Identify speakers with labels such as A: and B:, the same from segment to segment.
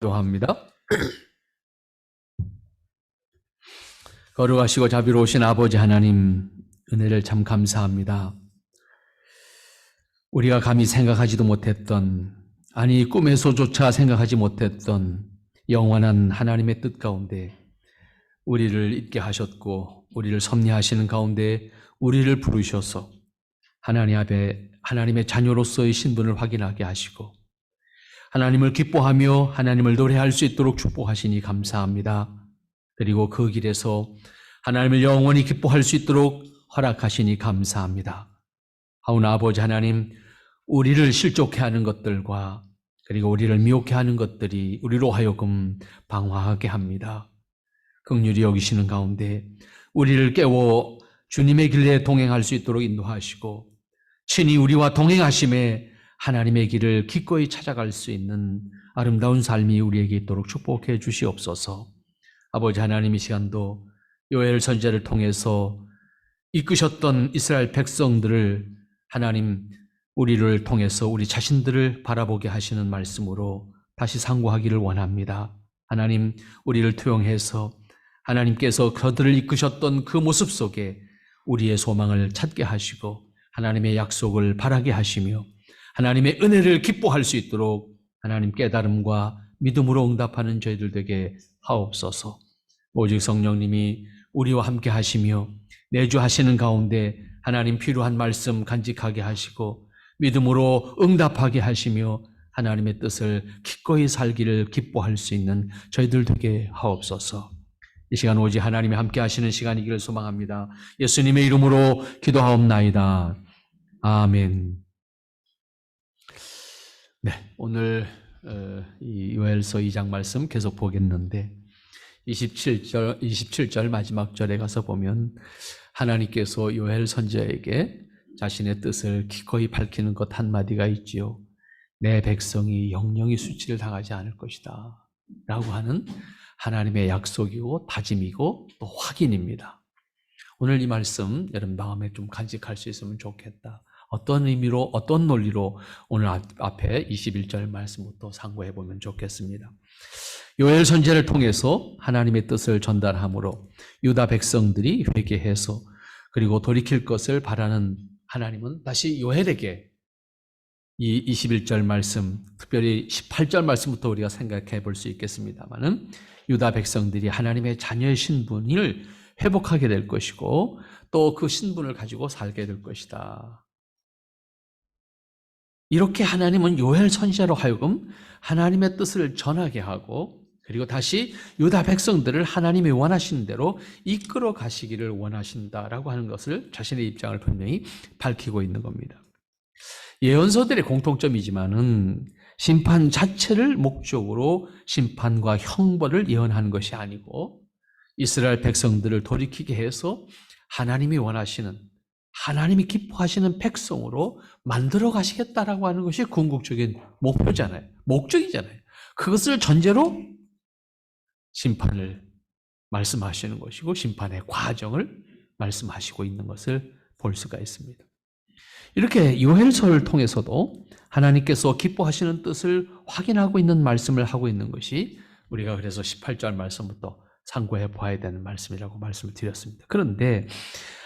A: 기도합니다. 거룩하시고 자비로우신 아버지 하나님, 은혜를 참 감사합니다. 우리가 감히 생각하지도 못했던, 아니 꿈에서조차 생각하지 못했던 영원한 하나님의 뜻 가운데 우리를 있게 하셨고, 우리를 섭리하시는 가운데 우리를 부르셔서 하나님 앞에 하나님의 자녀로서의 신분을 확인하게 하시고, 하나님을 기뻐하며 하나님을 노래할 수 있도록 축복하시니 감사합니다. 그리고 그 길에서 하나님을 영원히 기뻐할 수 있도록 허락하시니 감사합니다. 하오나 아버지 하나님, 우리를 실족해 하는 것들과 그리고 우리를 미혹해 하는 것들이 우리로 하여금 방황하게 합니다. 긍휼히 여기시는 가운데 우리를 깨워 주님의 길에 동행할 수 있도록 인도하시고, 친히 우리와 동행하심에 하나님의 길을 기꺼이 찾아갈 수 있는 아름다운 삶이 우리에게 있도록 축복해 주시옵소서. 아버지 하나님, 이 시간도 요엘 선지자를 통해서 이끄셨던 이스라엘 백성들을 하나님, 우리를 통해서 우리 자신들을 바라보게 하시는 말씀으로 다시 상고하기를 원합니다. 하나님, 우리를 투영해서 하나님께서 그들을 이끄셨던 그 모습 속에 우리의 소망을 찾게 하시고 하나님의 약속을 바라게 하시며 하나님의 은혜를 기뻐할 수 있도록 하나님 깨달음과 믿음으로 응답하는 저희들 되게 하옵소서. 오직 성령님이 우리와 함께 하시며 내주하시는 가운데 하나님 필요한 말씀 간직하게 하시고 믿음으로 응답하게 하시며 하나님의 뜻을 기꺼이 살기를 기뻐할 수 있는 저희들 되게 하옵소서. 이 시간 오직 하나님이 함께 하시는 시간이기를 소망합니다. 예수님의 이름으로 기도하옵나이다. 아멘. 네, 오늘 이 요엘서 2장 말씀 계속 보겠는데 27절 마지막 절에 가서 보면 하나님께서 요엘 선지자에게 자신의 뜻을 기꺼이 밝히는 것 한마디가 있지요. 내 백성이 영영이 수치를 당하지 않을 것이다 라고 하는 하나님의 약속이고 다짐이고 또 확인입니다. 오늘 이 말씀 여러분 마음에 좀 간직할 수 있으면 좋겠다. 어떤 의미로, 어떤 논리로 오늘 앞에 21절 말씀부터 상고해 보면 좋겠습니다. 요엘 선지자를 통해서 하나님의 뜻을 전달함으로 유다 백성들이 회개해서 그리고 돌이킬 것을 바라는 하나님은 다시 요엘에게 이 21절 말씀, 특별히 18절 말씀부터 우리가 생각해 볼 수 있겠습니다만은 유다 백성들이 하나님의 자녀의 신분을 회복하게 될 것이고 또 그 신분을 가지고 살게 될 것이다. 이렇게 하나님은 요엘 선지자로 하여금 하나님의 뜻을 전하게 하고 그리고 다시 유다 백성들을 하나님이 원하시는 대로 이끌어 가시기를 원하신다라고 하는 것을 자신의 입장을 분명히 밝히고 있는 겁니다. 예언서들의 공통점이지만은 심판 자체를 목적으로 심판과 형벌을 예언하는 것이 아니고 이스라엘 백성들을 돌이키게 해서 하나님이 원하시는, 하나님이 기뻐하시는 백성으로 만들어 가시겠다라고 하는 것이 궁극적인 목표잖아요. 목적이잖아요. 그것을 전제로 심판을 말씀하시는 것이고 심판의 과정을 말씀하시고 있는 것을 볼 수가 있습니다. 이렇게 요엘서를 통해서도 하나님께서 기뻐하시는 뜻을 확인하고 있는 말씀을 하고 있는 것이 우리가 그래서 18절 말씀부터 상고해 봐야 되는 말씀이라고 말씀을 드렸습니다. 그런데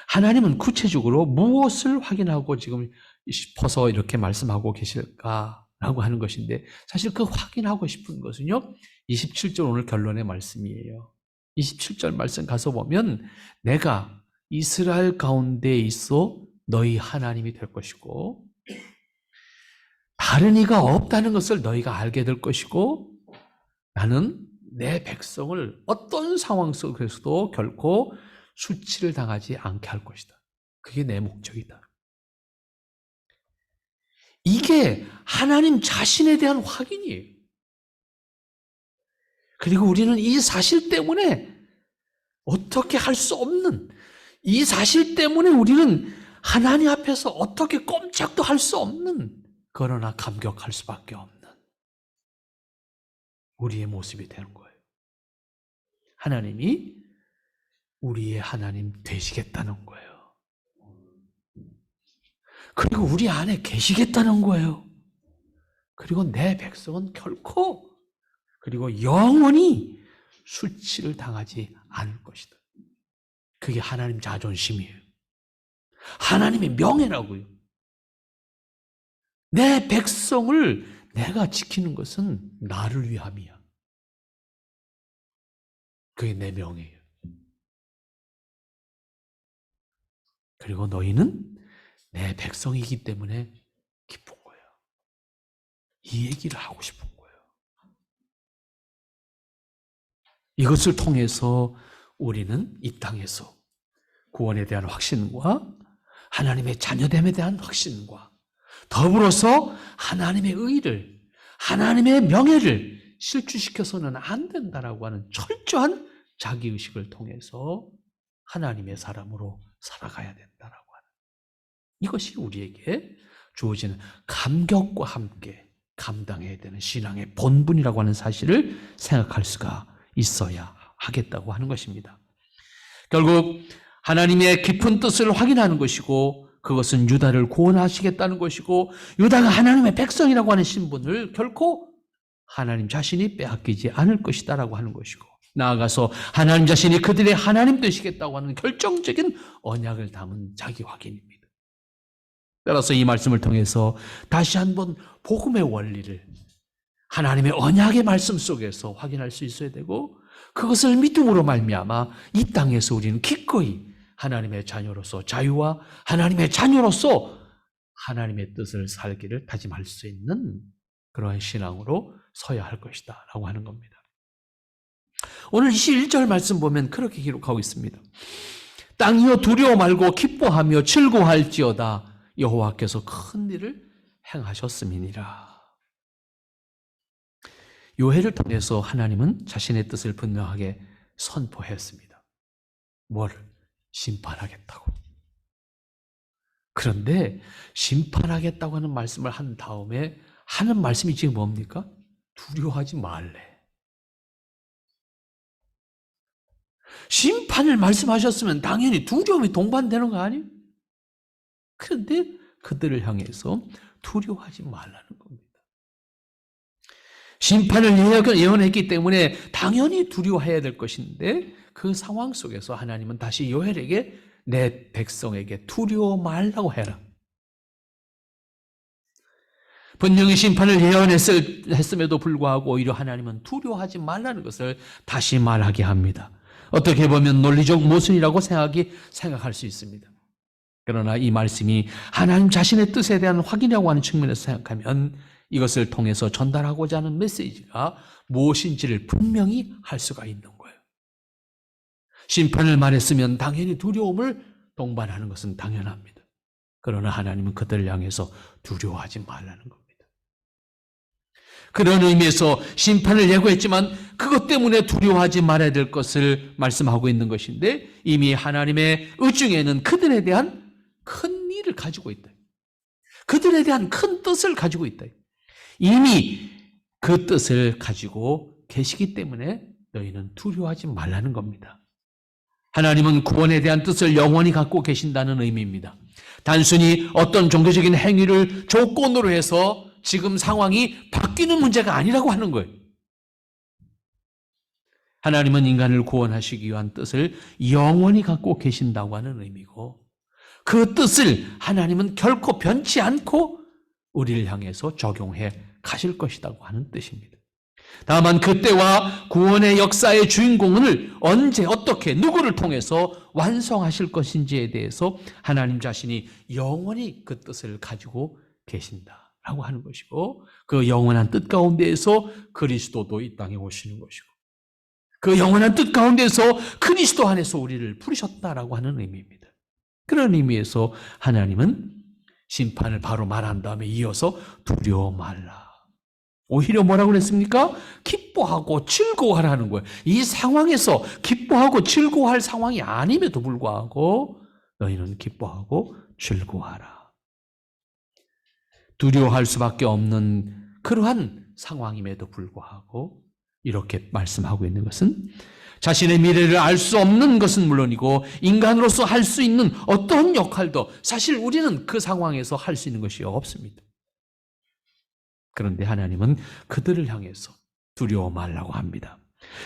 A: 하나님은 구체적으로 무엇을 확인하고 지금 싶어서 이렇게 말씀하고 계실까라고 하는 것인데 사실 그 확인하고 싶은 것은요 27절 오늘 결론의 말씀이에요. 27절 말씀 가서 보면 내가 이스라엘 가운데 있어 너희 하나님이 될 것이고 다른 이가 없다는 것을 너희가 알게 될 것이고 나는 내 백성을 어떤 상황 속에서도 결코 수치를 당하지 않게 할 것이다. 그게 내 목적이다. 이게 하나님 자신에 대한 확인이에요. 그리고 우리는 이 사실 때문에 어떻게 할 수 없는, 이 사실 때문에 우리는 하나님 앞에서 어떻게 꼼짝도 할 수 없는, 그러나 감격할 수밖에 없는 우리의 모습이 되는 거예요. 하나님이 우리의 하나님 되시겠다는 거예요. 그리고 우리 안에 계시겠다는 거예요. 그리고 내 백성은 결코 그리고 영원히 수치를 당하지 않을 것이다. 그게 하나님 자존심이에요. 하나님의 명예라고요. 내 백성을 내가 지키는 것은 나를 위함이야. 그게 내 명예예요. 그리고 너희는 내 백성이기 때문에 기쁜 거예요. 이 얘기를 하고 싶은 거예요. 이것을 통해서 우리는 이 땅에서 구원에 대한 확신과 하나님의 자녀됨에 대한 확신과 더불어서 하나님의 의를, 하나님의 명예를 실추시켜서는 안 된다라고 하는 철저한 자기의식을 통해서 하나님의 사람으로 살아가야 된다라고 하는, 이것이 우리에게 주어지는 감격과 함께 감당해야 되는 신앙의 본분이라고 하는 사실을 생각할 수가 있어야 하겠다고 하는 것입니다. 결국 하나님의 깊은 뜻을 확인하는 것이고, 그것은 유다를 구원하시겠다는 것이고, 유다가 하나님의 백성이라고 하는 신분을 결코 하나님 자신이 빼앗기지 않을 것이다라고 하는 것이고, 나아가서 하나님 자신이 그들의 하나님 되시겠다고 하는 결정적인 언약을 담은 자기 확인입니다. 따라서 이 말씀을 통해서 다시 한번 복음의 원리를 하나님의 언약의 말씀 속에서 확인할 수 있어야 되고, 그것을 믿음으로 말미암아 이 땅에서 우리는 기꺼이 하나님의 자녀로서 자유와 하나님의 자녀로서 하나님의 뜻을 살기를 다짐할 수 있는 그러한 신앙으로 서야 할 것이다 라고 하는 겁니다. 오늘 21절 말씀 보면 그렇게 기록하고 있습니다. 땅이여 두려워 말고 기뻐하며 즐거워할지어다. 여호와께서 큰 일을 행하셨음이니라. 요해를 통해서 하나님은 자신의 뜻을 분명하게 선포했습니다. 뭘? 심판하겠다고. 그런데 심판하겠다고 하는 말씀을 한 다음에 하는 말씀이 지금 뭡니까? 두려워하지 말래. 심판을 말씀하셨으면 당연히 두려움이 동반되는 거 아니에요? 그런데 그들을 향해서 두려워하지 말라는 겁니다. 심판을 예언했기 때문에 당연히 두려워해야 될 것인데, 그 상황 속에서 하나님은 다시 요엘에게 내 백성에게 두려워 말라고 해라. 분명히 심판을 예언했음에도 불구하고 오히려 하나님은 두려워하지 말라는 것을 다시 말하게 합니다. 어떻게 보면 논리적 모순이라고 생각할 수 있습니다. 그러나 이 말씀이 하나님 자신의 뜻에 대한 확인이라고 하는 측면에서 생각하면 이것을 통해서 전달하고자 하는 메시지가 무엇인지를 분명히 할 수가 있는 거예요. 심판을 말했으면 당연히 두려움을 동반하는 것은 당연합니다. 그러나 하나님은 그들을 향해서 두려워하지 말라는 겁니다. 그런 의미에서 심판을 예고했지만 그것 때문에 두려워하지 말아야 될 것을 말씀하고 있는 것인데, 이미 하나님의 의중에는 그들에 대한 큰 일을 가지고 있다. 그들에 대한 큰 뜻을 가지고 있다. 이미 그 뜻을 가지고 계시기 때문에 너희는 두려워하지 말라는 겁니다. 하나님은 구원에 대한 뜻을 영원히 갖고 계신다는 의미입니다. 단순히 어떤 종교적인 행위를 조건으로 해서 지금 상황이 바뀌는 문제가 아니라고 하는 거예요. 하나님은 인간을 구원하시기 위한 뜻을 영원히 갖고 계신다고 하는 의미고, 그 뜻을 하나님은 결코 변치 않고 우리를 향해서 적용해 가실 것이라고 하는 뜻입니다. 다만 그때와 구원의 역사의 주인공을 언제, 어떻게, 누구를 통해서 완성하실 것인지에 대해서 하나님 자신이 영원히 그 뜻을 가지고 계신다라고 하는 것이고, 그 영원한 뜻 가운데에서 그리스도도 이 땅에 오시는 것이고, 그 영원한 뜻 가운데에서 그리스도 안에서 우리를 부르셨다라고 하는 의미입니다. 그런 의미에서 하나님은 심판을 바로 말한 다음에 이어서 두려워 말라. 오히려 뭐라고 그랬습니까? 기뻐하고 즐거워하라는 거예요. 이 상황에서 기뻐하고 즐거워할 상황이 아님에도 불구하고 너희는 기뻐하고 즐거워하라. 두려워할 수밖에 없는 그러한 상황임에도 불구하고 이렇게 말씀하고 있는 것은 자신의 미래를 알 수 없는 것은 물론이고 인간으로서 할 수 있는 어떤 역할도 사실 우리는 그 상황에서 할 수 있는 것이 없습니다. 그런데 하나님은 그들을 향해서 두려워 말라고 합니다.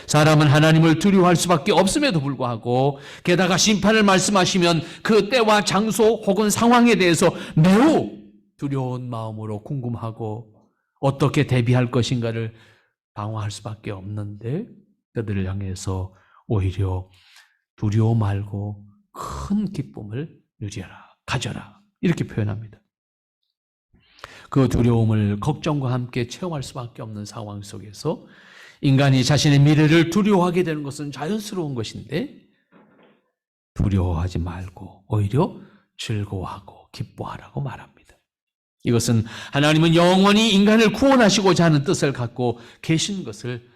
A: 사람은 하나님을 두려워할 수밖에 없음에도 불구하고 게다가 심판을 말씀하시면 그 때와 장소 혹은 상황에 대해서 매우 두려운 마음으로 궁금하고 어떻게 대비할 것인가를 방황할 수밖에 없는데 그들을 향해서 오히려 두려워 말고 큰 기쁨을 누려라, 가져라 이렇게 표현합니다. 그 두려움을 걱정과 함께 체험할 수밖에 없는 상황 속에서 인간이 자신의 미래를 두려워하게 되는 것은 자연스러운 것인데 두려워하지 말고 오히려 즐거워하고 기뻐하라고 말합니다. 이것은 하나님은 영원히 인간을 구원하시고자 하는 뜻을 갖고 계신 것을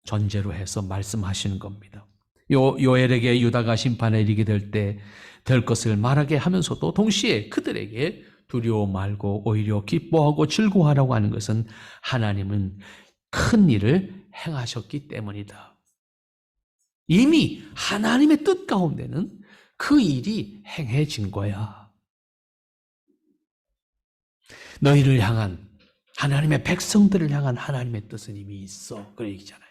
A: 전제로 해서 말씀하시는 겁니다. 요엘에게 유다가 심판에 이르게 될 것을 말하게 하면서도 동시에 그들에게 두려워 말고 오히려 기뻐하고 즐거워하라고 하는 것은 하나님은 큰 일을 행하셨기 때문이다. 이미 하나님의 뜻 가운데는 그 일이 행해진 거야. 너희를 향한 하나님의 백성들을 향한 하나님의 뜻은 이미 있어. 그런 얘기잖아요.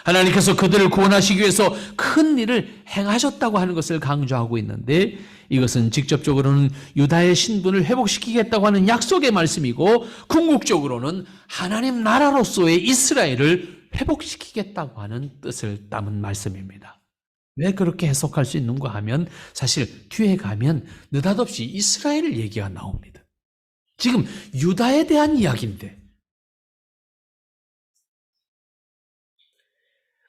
A: 하나님께서 그들을 구원하시기 위해서 큰 일을 행하셨다고 하는 것을 강조하고 있는데 이것은 직접적으로는 유다의 신분을 회복시키겠다고 하는 약속의 말씀이고 궁극적으로는 하나님 나라로서의 이스라엘을 회복시키겠다고 하는 뜻을 담은 말씀입니다. 왜 그렇게 해석할 수 있는가 하면 사실 뒤에 가면 느닷없이 이스라엘 얘기가 나옵니다. 지금 유다에 대한 이야기인데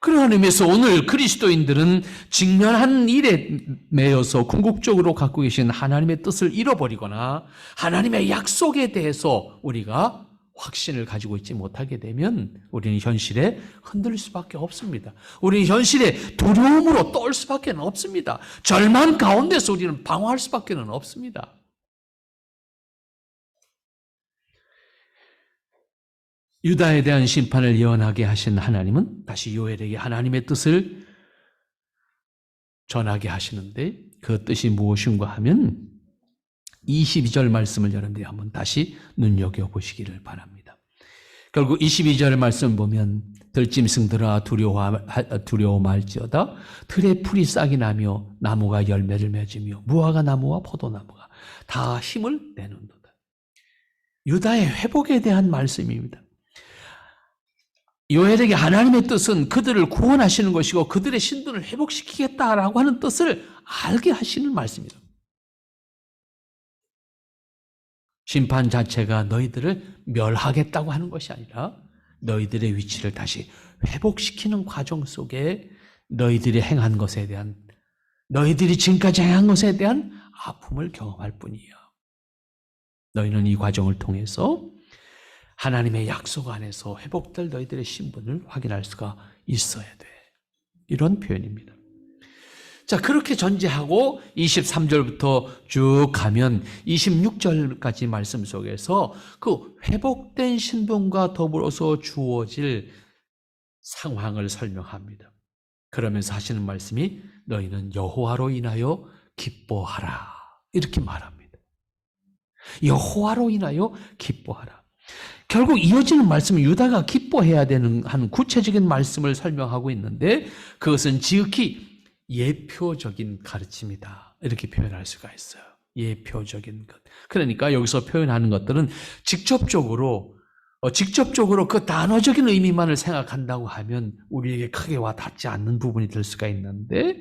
A: 그런 의미에서 오늘 그리스도인들은 직면한 일에 매여서 궁극적으로 갖고 계신 하나님의 뜻을 잃어버리거나 하나님의 약속에 대해서 우리가 확신을 가지고 있지 못하게 되면 우리는 현실에 흔들릴 수밖에 없습니다. 우리는 현실에 두려움으로 떨 수밖에 없습니다. 절망 가운데서 우리는 방황할 수밖에 없습니다. 유다에 대한 심판을 예언하게 하신 하나님은 다시 요엘에게 하나님의 뜻을 전하게 하시는데 그 뜻이 무엇인가 하면 22절 말씀을 여러분들이 한번 다시 눈여겨보시기를 바랍니다. 결국 22절 말씀 보면 들짐승들아 두려워 말지어다 들의 풀이 싹이 나며 나무가 열매를 맺으며 무화과 나무와 포도나무가 다 힘을 내는도다. 유다의 회복에 대한 말씀입니다. 요엘에게 하나님의 뜻은 그들을 구원하시는 것이고 그들의 신분을 회복시키겠다라고 하는 뜻을 알게 하시는 말씀입니다. 심판 자체가 너희들을 멸하겠다고 하는 것이 아니라 너희들의 위치를 다시 회복시키는 과정 속에 너희들이 행한 것에 대한 너희들이 지금까지 행한 것에 대한 아픔을 경험할 뿐이에요. 너희는 이 과정을 통해서 하나님의 약속 안에서 회복될 너희들의 신분을 확인할 수가 있어야 돼. 이런 표현입니다. 자, 그렇게 전제하고 23절부터 쭉 가면 26절까지 말씀 속에서 그 회복된 신분과 더불어서 주어질 상황을 설명합니다. 그러면서 하시는 말씀이 너희는 여호와로 인하여 기뻐하라. 이렇게 말합니다. 여호와로 인하여 기뻐하라. 결국 이어지는 말씀은 유다가 기뻐해야 되는 한 구체적인 말씀을 설명하고 있는데 그것은 지극히 예표적인 가르침이다. 이렇게 표현할 수가 있어요. 예표적인 것. 그러니까 여기서 표현하는 것들은 직접적으로 그 단어적인 의미만을 생각한다고 하면 우리에게 크게 와 닿지 않는 부분이 될 수가 있는데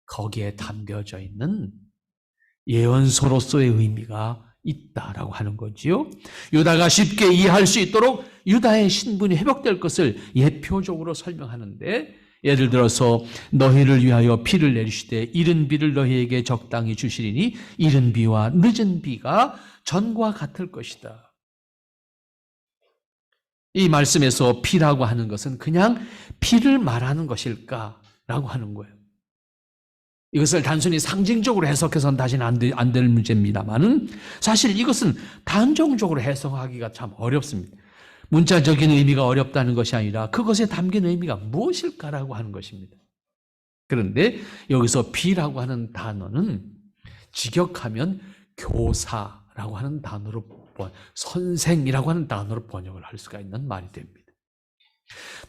A: 거기에 담겨져 있는 예언서로서의 의미가 있다라고 하는 거지요. 유다가 쉽게 이해할 수 있도록 유다의 신분이 회복될 것을 예표적으로 설명하는데 예를 들어서 너희를 위하여 비를 내리시되 이른 비를 너희에게 적당히 주시리니 이른 비와 늦은 비가 전과 같을 것이다. 이 말씀에서 비라고 하는 것은 그냥 비를 말하는 것일까라고 하는 거예요. 이것을 단순히 상징적으로 해석해서는 다시는 안 될 문제입니다만은 사실 이것은 단정적으로 해석하기가 참 어렵습니다. 문자적인 의미가 어렵다는 것이 아니라 그것에 담긴 의미가 무엇일까라고 하는 것입니다. 그런데 여기서 비라고 하는 단어는 직역하면 교사라고 하는 단어로 선생이라고 하는 단어로 번역을 할 수가 있는 말이 됩니다.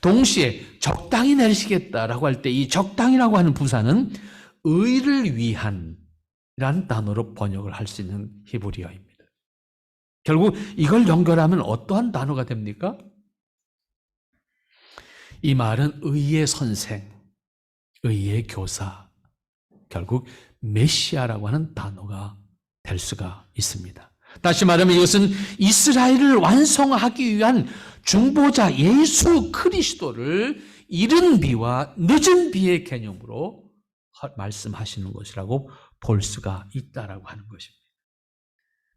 A: 동시에 적당히 내리시겠다라고 할 때 이 적당이라고 하는 부사는 의를 위한 이란 단어로 번역을 할 수 있는 히브리어입니다. 결국 이걸 연결하면 어떠한 단어가 됩니까? 이 말은 의의 선생, 의의 교사, 결국 메시아라고 하는 단어가 될 수가 있습니다. 다시 말하면 이것은 이스라엘을 완성하기 위한 중보자 예수 그리스도를 이른 비와 늦은 비의 개념으로 말씀하시는 것이라고 볼 수가 있다라고 하는 것입니다.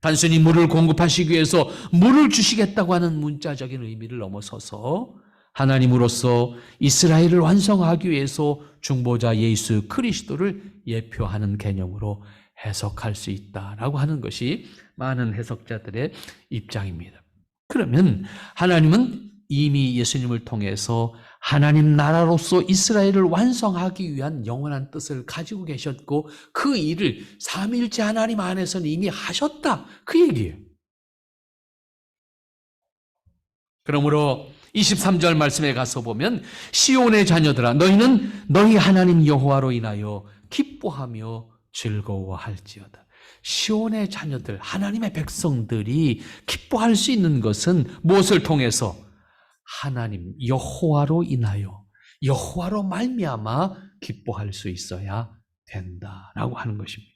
A: 단순히 물을 공급하시기 위해서 물을 주시겠다고 하는 문자적인 의미를 넘어서서 하나님으로서 이스라엘을 완성하기 위해서 중보자 예수 그리스도를 예표하는 개념으로 해석할 수 있다라고 하는 것이 많은 해석자들의 입장입니다. 그러면 하나님은 이미 예수님을 통해서 하나님 나라로서 이스라엘을 완성하기 위한 영원한 뜻을 가지고 계셨고 그 일을 삼위일체 하나님 안에서는 이미 하셨다. 그 얘기예요. 그러므로 23절 말씀에 가서 보면 시온의 자녀들아 너희는 너희 하나님 여호와로 인하여 기뻐하며 즐거워할지어다. 시온의 자녀들, 하나님의 백성들이 기뻐할 수 있는 것은 무엇을 통해서? 하나님 여호와로 인하여, 여호와로 말미암아 기뻐할 수 있어야 된다라고 하는 것입니다.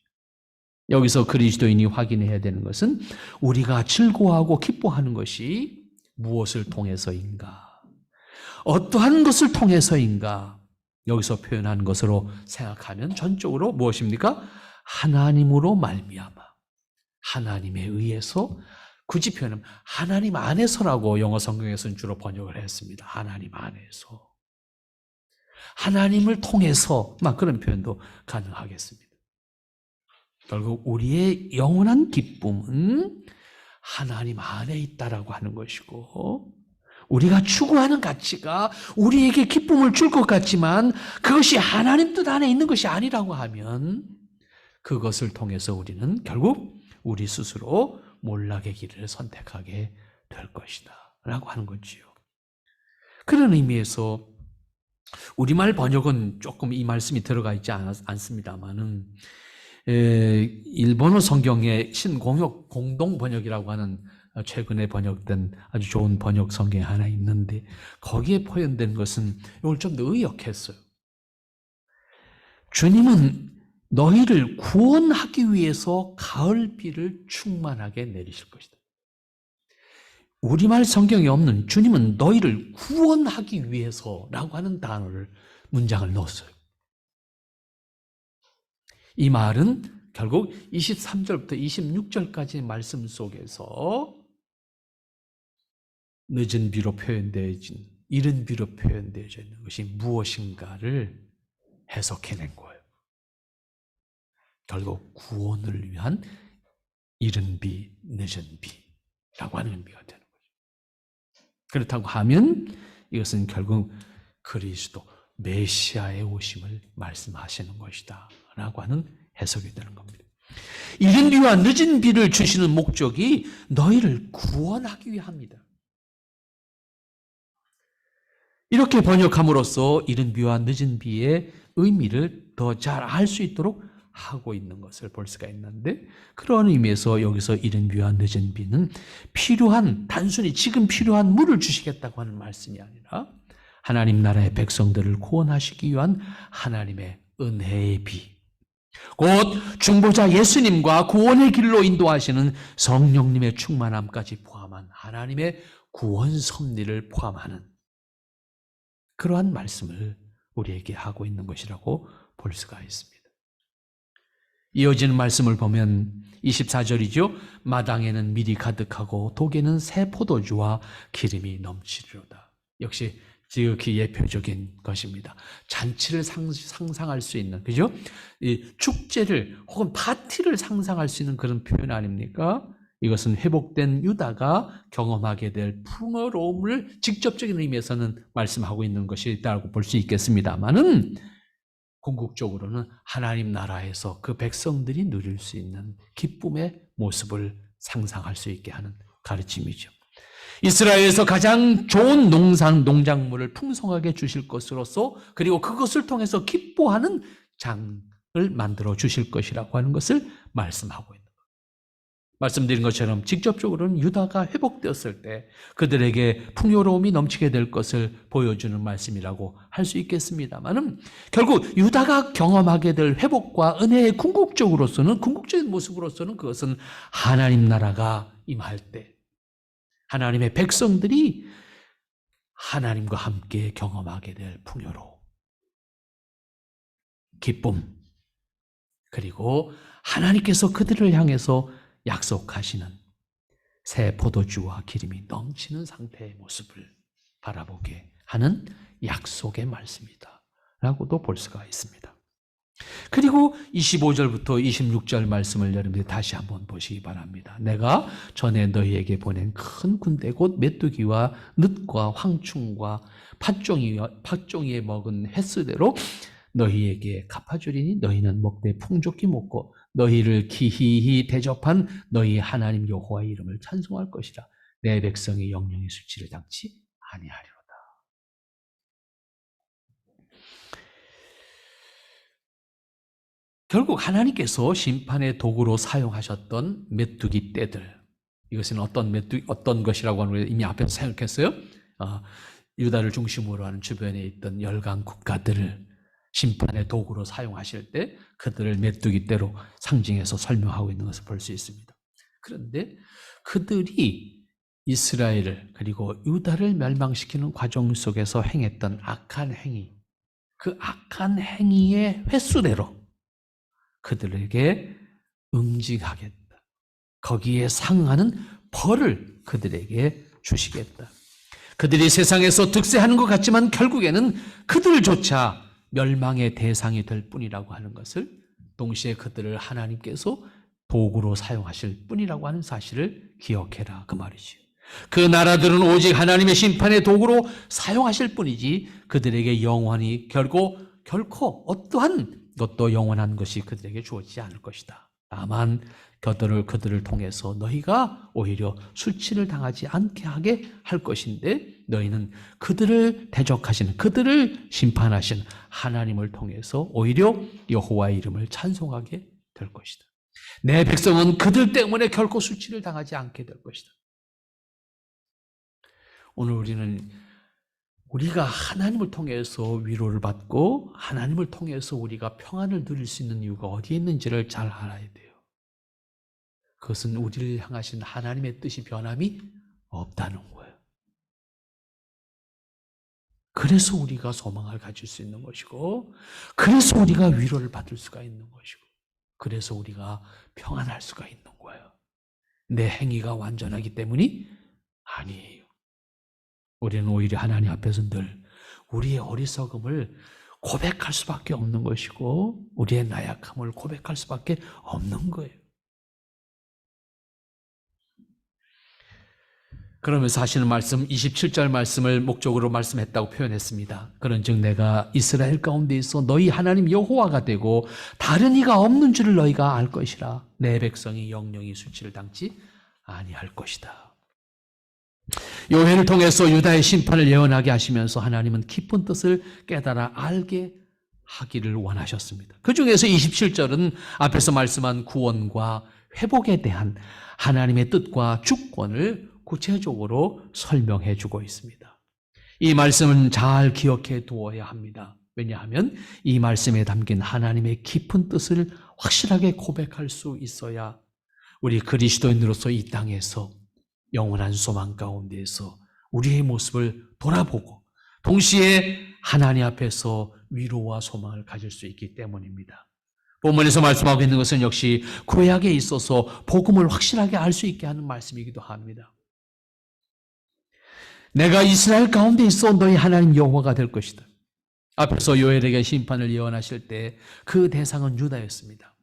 A: 여기서 그리스도인이 확인해야 되는 것은 우리가 즐거워하고 기뻐하는 것이 무엇을 통해서인가? 어떠한 것을 통해서인가? 여기서 표현한 것으로 생각하면 전적으로 무엇입니까? 하나님으로 말미암아, 하나님에 의해서, 굳이 표현하면 하나님 안에서라고 영어 성경에서는 주로 번역을 했습니다. 하나님 안에서, 하나님을 통해서, 막 그런 표현도 가능하겠습니다. 결국 우리의 영원한 기쁨은 하나님 안에 있다라고 하는 것이고, 우리가 추구하는 가치가 우리에게 기쁨을 줄 것 같지만 그것이 하나님 뜻 안에 있는 것이 아니라고 하면 그것을 통해서 우리는 결국 우리 스스로 몰락의 길을 선택하게 될 것이다 라고 하는 거지요. 그런 의미에서 우리말 번역은 조금 이 말씀이 들어가 있지 않습니다만은 일본어 성경의 신공역 공동 번역이라고 하는 최근에 번역된 아주 좋은 번역 성경이 하나 있는데 거기에 표현된 것은 이걸 좀 더 의역했어요. 주님은 너희를 구원하기 위해서 가을비를 충만하게 내리실 것이다. 우리말 성경에 없는 주님은 너희를 구원하기 위해서라고 하는 단어를, 문장을 넣었어요. 이 말은 결국 23절부터 26절까지의 말씀 속에서 늦은 비로 표현되어진, 이른 비로 표현되어져 있는 것이 무엇인가를 해석해낸 거예요. 결국 구원을 위한 이른 비, 늦은 비라고 하는 의미가 되는 거죠. 그렇다고 하면 이것은 결국 그리스도, 메시아의 오심을 말씀하시는 것이다 라고 하는 해석이 되는 겁니다. 이른 비와 늦은 비를 주시는 목적이 너희를 구원하기 위함이다. 이렇게 번역함으로써 이른 비와 늦은 비의 의미를 더 잘 알 수 있도록 하고 있는 것을 볼 수가 있는데, 그런 의미에서 여기서 이른 비와 늦은 비는 필요한, 단순히 지금 필요한 물을 주시겠다고 하는 말씀이 아니라 하나님 나라의 백성들을 구원하시기 위한 하나님의 은혜의 비, 곧 중보자 예수님과 구원의 길로 인도하시는 성령님의 충만함까지 포함한 하나님의 구원 섭리를 포함하는 그러한 말씀을 우리에게 하고 있는 것이라고 볼 수가 있습니다. 이어지는 말씀을 보면 24절이죠. 마당에는 밀이 가득하고 독에는 새 포도주와 기름이 넘치리로다. 역시 지극히 예표적인 것입니다. 잔치를 상상할 수 있는, 그죠? 이 축제를 혹은 파티를 상상할 수 있는 그런 표현 아닙니까? 이것은 회복된 유다가 경험하게 될 풍요로움을 직접적인 의미에서는 말씀하고 있는 것이라고 볼 수 있겠습니다만은, 궁극적으로는 하나님 나라에서 그 백성들이 누릴 수 있는 기쁨의 모습을 상상할 수 있게 하는 가르침이죠. 이스라엘에서 가장 좋은 농작물을 풍성하게 주실 것으로서 그리고 그것을 통해서 기뻐하는 장을 만들어 주실 것이라고 하는 것을 말씀하고 있는 거예요. 말씀드린 것처럼 직접적으로는 유다가 회복되었을 때 그들에게 풍요로움이 넘치게 될 것을 보여주는 말씀이라고 할 수 있겠습니다만은 결국 유다가 경험하게 될 회복과 은혜의 궁극적인 모습으로서는 그것은 하나님 나라가 임할 때 하나님의 백성들이 하나님과 함께 경험하게 될 풍요로움, 기쁨, 그리고 하나님께서 그들을 향해서 약속하시는 새 포도주와 기름이 넘치는 상태의 모습을 바라보게 하는 약속의 말씀이다 라고도 볼 수가 있습니다. 그리고 25절부터 26절 말씀을 여러분들이 다시 한번 보시기 바랍니다. 내가 전에 너희에게 보낸 큰 군대 곧 메뚜기와 늑과 황충과 팥종이에 먹은 횟수대로 너희에게 갚아주리니 너희는 먹되 풍족히 먹고 너희를 기히히 대접한 너희 하나님 여호와의 이름을 찬송할 것이라. 내 백성이 영영의 수치를 당치 아니하리로다. 결국 하나님께서 심판의 도구로 사용하셨던 메뚜기 떼들, 이것은 어떤 것이라고 하는 걸 이미 앞에서 생각했어요. 유다를 중심으로 하는 주변에 있던 열강 국가들을 심판의 도구로 사용하실 때 그들을 메뚜기 떼로 상징해서 설명하고 있는 것을 볼 수 있습니다. 그런데 그들이 이스라엘을 그리고 유다를 멸망시키는 과정 속에서 행했던 악한 행위, 그 악한 행위의 횟수대로 그들에게 응징하겠다. 거기에 상하는 벌을 그들에게 주시겠다. 그들이 세상에서 득세하는 것 같지만 결국에는 그들조차 멸망의 대상이 될 뿐이라고 하는 것을, 동시에 그들을 하나님께서 도구로 사용하실 뿐이라고 하는 사실을 기억해라 그 말이지요. 그 나라들은 오직 하나님의 심판의 도구로 사용하실 뿐이지 그들에게 영원히 결코 어떠한 것도 영원한 것이 그들에게 주어지지 않을 것이다. 다만 그들을 통해서 너희가 오히려 수치를 당하지 않게 하게 할 것인데 너희는 그들을 대적하시는, 그들을 심판하신 하나님을 통해서 오히려 여호와의 이름을 찬송하게 될 것이다. 내 백성은 그들 때문에 결코 수치를 당하지 않게 될 것이다. 오늘 우리가 하나님을 통해서 위로를 받고 하나님을 통해서 우리가 평안을 누릴 수 있는 이유가 어디에 있는지를 잘 알아야 돼요. 그것은 우리를 향하신 하나님의 뜻이 변함이 없다는 거예요. 그래서 우리가 소망을 가질 수 있는 것이고, 그래서 우리가 위로를 받을 수가 있는 것이고, 그래서 우리가 평안할 수가 있는 거예요. 내 행위가 완전하기 때문이 아니에요. 우리는 오히려 하나님 앞에서 늘 우리의 어리석음을 고백할 수밖에 없는 것이고 우리의 나약함을 고백할 수밖에 없는 거예요. 그러면서 하시는 말씀 27절 말씀을 목적으로 말씀했다고 표현했습니다. 그런즉 내가 이스라엘 가운데 있어 너희 하나님 여호와가 되고 다른 이가 없는 줄을 너희가 알 것이라. 내 백성이 영영이 수치를 당치 아니할 것이다. 요회를 통해서 유다의 심판을 예언하게 하시면서 하나님은 깊은 뜻을 깨달아 알게 하기를 원하셨습니다. 그 중에서 27절은 앞에서 말씀한 구원과 회복에 대한 하나님의 뜻과 주권을 구체적으로 설명해 주고 있습니다. 이 말씀은 잘 기억해 두어야 합니다. 왜냐하면 이 말씀에 담긴 하나님의 깊은 뜻을 확실하게 고백할 수 있어야 우리 그리스도인으로서 이 땅에서 영원한 소망 가운데에서 우리의 모습을 돌아보고 동시에 하나님 앞에서 위로와 소망을 가질 수 있기 때문입니다. 본문에서 말씀하고 있는 것은 역시 구약에 있어서 복음을 확실하게 알 수 있게 하는 말씀이기도 합니다. 내가 이스라엘 가운데 있어 너희 하나님 여호와가 될 것이다. 앞에서 요엘에게 심판을 예언하실 때 그 대상은 유다였습니다.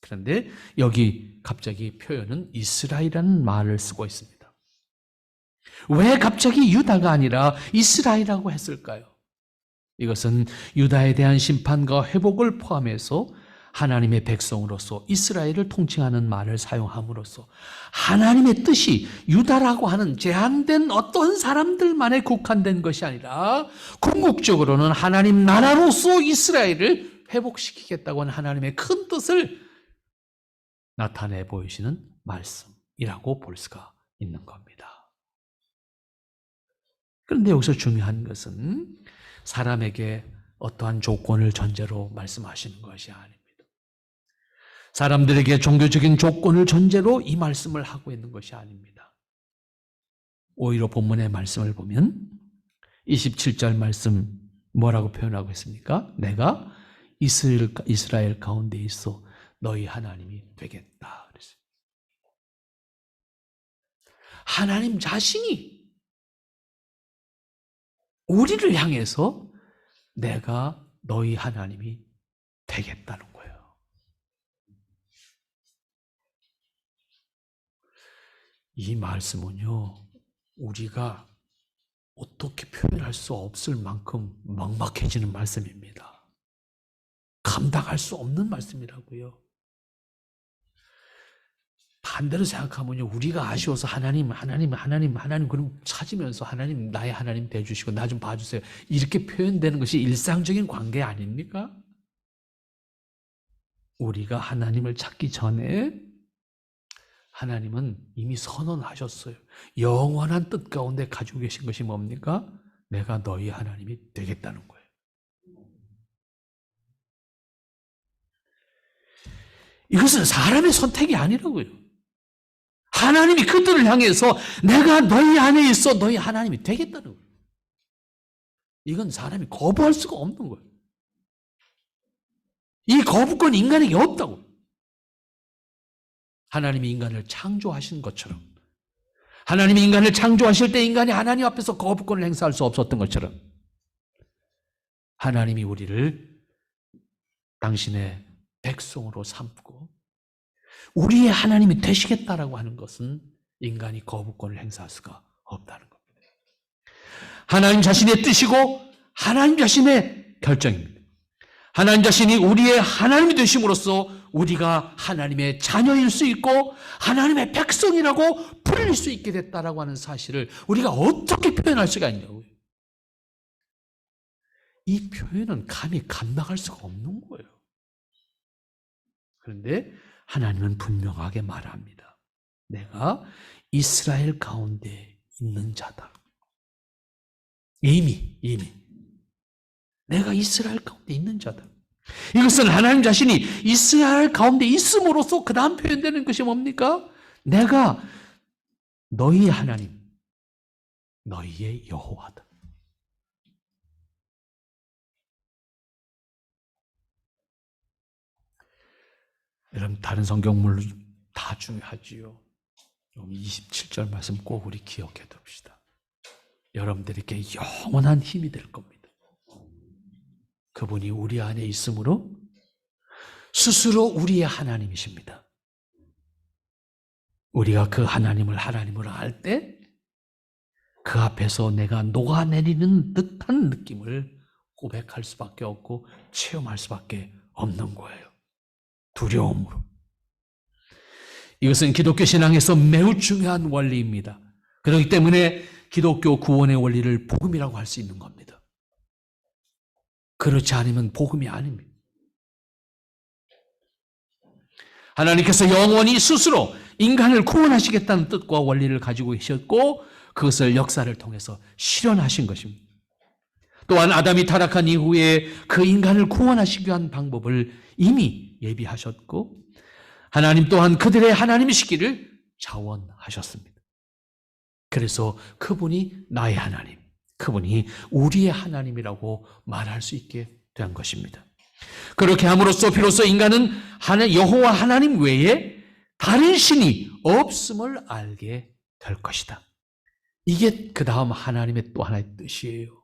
A: 그런데 여기 갑자기 표현은 이스라엘이라는 말을 쓰고 있습니다. 왜 갑자기 유다가 아니라 이스라엘이라고 했을까요? 이것은 유다에 대한 심판과 회복을 포함해서 하나님의 백성으로서 이스라엘을 통칭하는 말을 사용함으로써 하나님의 뜻이 유다라고 하는 제한된 어떤 사람들만에 국한된 것이 아니라 궁극적으로는 하나님 나라로서 이스라엘을 회복시키겠다고 하는 하나님의 큰 뜻을 나타내 보이시는 말씀이라고 볼 수가 있는 겁니다. 그런데 여기서 중요한 것은 사람에게 어떠한 조건을 전제로 말씀하시는 것이 아닙니다. 사람들에게 종교적인 조건을 전제로 이 말씀을 하고 있는 것이 아닙니다. 오히려 본문의 말씀을 보면 27절 말씀 뭐라고 표현하고 있습니까? 내가 이스라엘 가운데 있어 너희 하나님이 되겠다. 그랬어요. 하나님 자신이 우리를 향해서 내가 너희 하나님이 되겠다는 거예요. 이 말씀은요, 우리가 어떻게 표현할 수 없을 만큼 막막해지는 말씀입니다. 감당할 수 없는 말씀이라고요. 반대로 생각하면요, 우리가 아쉬워서 하나님 그럼 찾으면서 하나님 나의 하나님 돼주시고 나 좀 봐주세요. 이렇게 표현되는 것이 일상적인 관계 아닙니까? 우리가 하나님을 찾기 전에 하나님은 이미 선언하셨어요. 영원한 뜻 가운데 가지고 계신 것이 뭡니까? 내가 너희 하나님이 되겠다는 거예요. 이것은 사람의 선택이 아니라고요. 하나님이 그들을 향해서 내가 너희 안에 있어 너희 하나님이 되겠다는 거예요. 이건 사람이 거부할 수가 없는 거예요. 이 거부권 인간에게 없다고. 하나님이 인간을 창조하신 것처럼, 하나님이 인간을 창조하실 때 인간이 하나님 앞에서 거부권을 행사할 수 없었던 것처럼, 하나님이 우리를 당신의 백성으로 삼고 우리의 하나님이 되시겠다라고 하는 것은 인간이 거부권을 행사할 수가 없다는 겁니다. 하나님 자신의 뜻이고 하나님 자신의 결정입니다. 하나님 자신이 우리의 하나님이 되심으로써 우리가 하나님의 자녀일 수 있고 하나님의 백성이라고 불릴 수 있게 됐다라고 하는 사실을 우리가 어떻게 표현할 수가 있냐고요. 이 표현은 감히 감당할 수가 없는 거예요. 그런데 하나님은 분명하게 말합니다. 내가 이스라엘 가운데 있는 자다. 이미 내가 이스라엘 가운데 있는 자다. 이것은 하나님 자신이 이스라엘 가운데 있음으로써 그 다음 표현되는 것이 뭡니까? 내가 너희 하나님, 너희의 여호와다. 여러분, 다른 성경물 다 중요하지요. 여기 27절 말씀 꼭 우리 기억해 둡시다. 여러분들에게 영원한 힘이 될 겁니다. 그분이 우리 안에 있으므로 스스로 우리의 하나님이십니다. 우리가 그 하나님을 하나님으로 알 때 그 앞에서 내가 녹아내리는 듯한 느낌을 고백할 수밖에 없고 체험할 수밖에 없는 거예요. 두려움으로. 이것은 기독교 신앙에서 매우 중요한 원리입니다. 그렇기 때문에 기독교 구원의 원리를 복음이라고 할 수 있는 겁니다. 그렇지 않으면 복음이 아닙니다. 하나님께서 영원히 스스로 인간을 구원하시겠다는 뜻과 원리를 가지고 계셨고 그것을 역사를 통해서 실현하신 것입니다. 또한 아담이 타락한 이후에 그 인간을 구원하시기 위한 방법을 이미 예비하셨고 하나님 또한 그들의 하나님이시기를 자원하셨습니다. 그래서 그분이 나의 하나님, 그분이 우리의 하나님이라고 말할 수 있게 된 것입니다. 그렇게 함으로써 비로소 인간은 여호와 하나님 외에 다른 신이 없음을 알게 될 것이다. 이게 그 다음 하나님의 또 하나의 뜻이에요.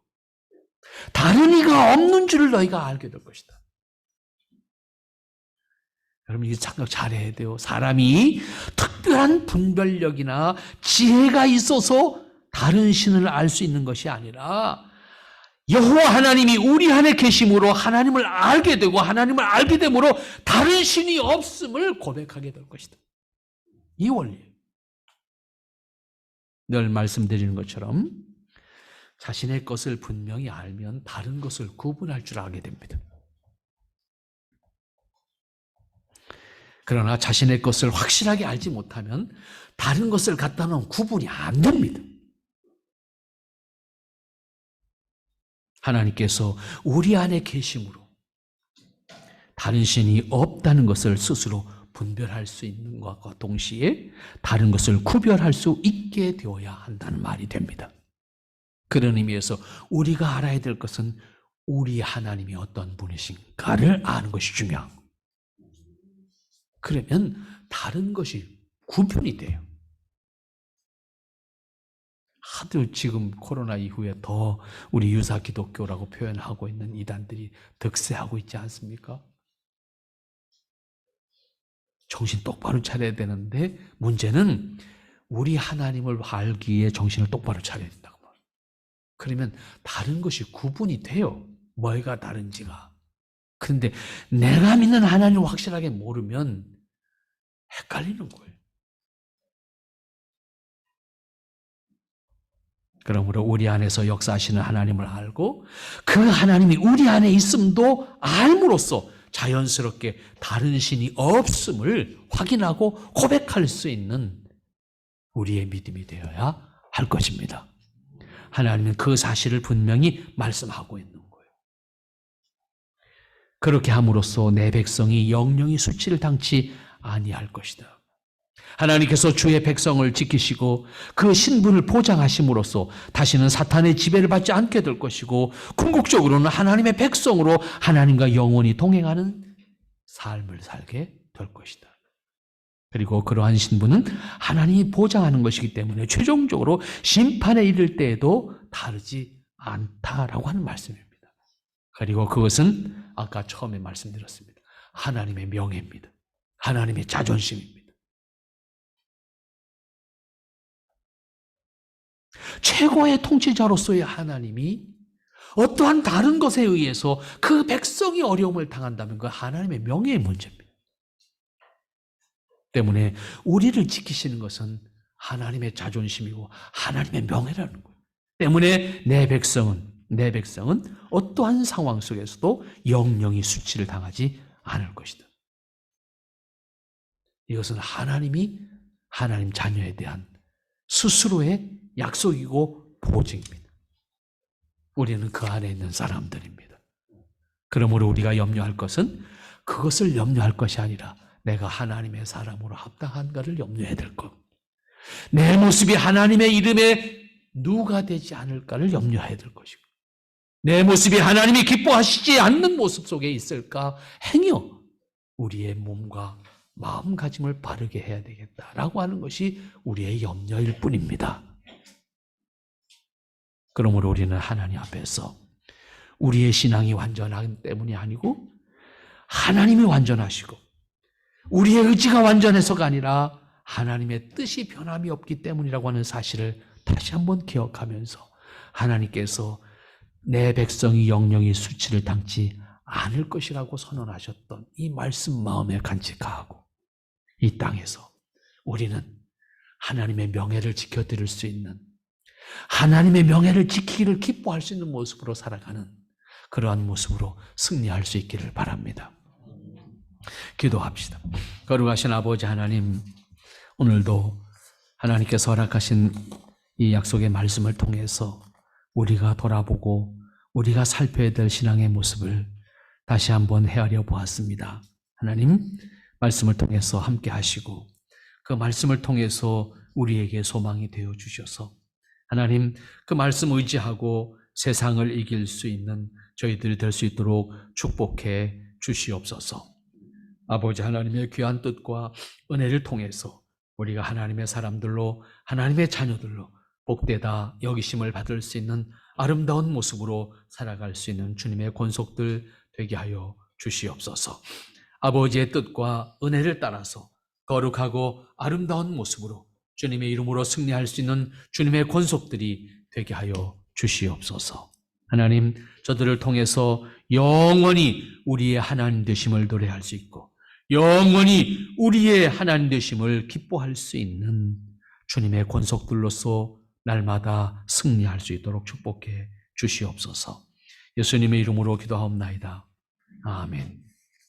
A: 다른 이가 없는 줄을 너희가 알게 될 것이다. 여러분 이게 생각 잘해야 돼요. 사람이 특별한 분별력이나 지혜가 있어서 다른 신을 알 수 있는 것이 아니라 여호와 하나님이 우리 안에 계심으로 하나님을 알게 되고 하나님을 알게 됨으로 다른 신이 없음을 고백하게 될 것이다. 이 원리예요. 늘 말씀드리는 것처럼 자신의 것을 분명히 알면 다른 것을 구분할 줄 알게 됩니다. 그러나 자신의 것을 확실하게 알지 못하면 다른 것을 갖다 놓으면 구분이 안 됩니다. 하나님께서 우리 안에 계심으로 다른 신이 없다는 것을 스스로 분별할 수 있는 것과 동시에 다른 것을 구별할 수 있게 되어야 한다는 말이 됩니다. 그런 의미에서 우리가 알아야 될 것은 우리 하나님이 어떤 분이신가를 아는 것이 중요합니다. 그러면 다른 것이 구분이 돼요. 하도 지금 코로나 이후에 더 우리 유사 기독교라고 표현하고 있는 이단들이 득세하고 있지 않습니까? 정신 똑바로 차려야 되는데 문제는 우리 하나님을 알기에 정신을 똑바로 차려야 된다고 말해요. 그러면 다른 것이 구분이 돼요. 뭐가 다른지가. 그런데 내가 믿는 하나님을 확실하게 모르면 헷갈리는 거예요. 그러므로 우리 안에서 역사하시는 하나님을 알고 그 하나님이 우리 안에 있음도 알므로써 자연스럽게 다른 신이 없음을 확인하고 고백할 수 있는 우리의 믿음이 되어야 할 것입니다. 하나님은 그 사실을 분명히 말씀하고 있는 거예요. 그렇게 함으로써 내 백성이 영영이 수치를 당치 아니할 것이다. 하나님께서 주의 백성을 지키시고 그 신분을 보장하심으로써 다시는 사탄의 지배를 받지 않게 될 것이고 궁극적으로는 하나님의 백성으로 하나님과 영원히 동행하는 삶을 살게 될 것이다. 그리고 그러한 신분은 하나님이 보장하는 것이기 때문에 최종적으로 심판에 이를 때에도 다르지 않다라고 하는 말씀입니다. 그리고 그것은 아까 처음에 말씀드렸습니다. 하나님의 명예입니다. 하나님의 자존심입니다. 최고의 통치자로서의 하나님이 어떠한 다른 것에 의해서 그 백성이 어려움을 당한다면 그 하나님의 명예의 문제입니다. 때문에 우리를 지키시는 것은 하나님의 자존심이고 하나님의 명예라는 거예요. 때문에 내 백성은 어떠한 상황 속에서도 영영이 수치를 당하지 않을 것이다. 이것은 하나님 자녀에 대한 스스로의 약속이고 보증입니다. 우리는 그 안에 있는 사람들입니다. 그러므로 우리가 염려할 것은 그것을 염려할 것이 아니라 내가 하나님의 사람으로 합당한가를 염려해야 될 것. 내 모습이 하나님의 이름에 누가 되지 않을까를 염려해야 될 것이고 내 모습이 하나님이 기뻐하시지 않는 모습 속에 있을까 행여 우리의 몸과 마음가짐을 바르게 해야 되겠다라고 하는 것이 우리의 염려일 뿐입니다. 그러므로 우리는 하나님 앞에서 우리의 신앙이 완전하기 때문이 아니고 하나님이 완전하시고 우리의 의지가 완전해서가 아니라 하나님의 뜻이 변함이 없기 때문이라고 하는 사실을 다시 한번 기억하면서 하나님께서 내 백성이 영영이 수치를 당치 않을 것이라고 선언하셨던 이 말씀 마음에 간직하고 이 땅에서 우리는 하나님의 명예를 지켜드릴 수 있는 하나님의 명예를 지키기를 기뻐할 수 있는 모습으로 살아가는 그러한 모습으로 승리할 수 있기를 바랍니다. 기도합시다. 거룩하신 아버지 하나님, 오늘도 하나님께서 허락하신 이 약속의 말씀을 통해서 우리가 돌아보고 우리가 살펴야 될 신앙의 모습을 다시 한번 헤아려 보았습니다. 하나님, 말씀을 통해서 함께 하시고 그 말씀을 통해서 우리에게 소망이 되어 주셔서 하나님, 그 말씀 의지하고 세상을 이길 수 있는 저희들이 될 수 있도록 축복해 주시옵소서. 아버지 하나님의 귀한 뜻과 은혜를 통해서 우리가 하나님의 사람들로 하나님의 자녀들로 복되다 여기심을 받을 수 있는 아름다운 모습으로 살아갈 수 있는 주님의 권속들 되게 하여 주시옵소서. 아버지의 뜻과 은혜를 따라서 거룩하고 아름다운 모습으로 주님의 이름으로 승리할 수 있는 주님의 권속들이 되게 하여 주시옵소서. 하나님, 저들을 통해서 영원히 우리의 하나님 되심을 노래할 수 있고 영원히 우리의 하나님 되심을 기뻐할 수 있는 주님의 권속들로서 날마다 승리할 수 있도록 축복해 주시옵소서. 예수님의 이름으로 기도하옵나이다. 아멘.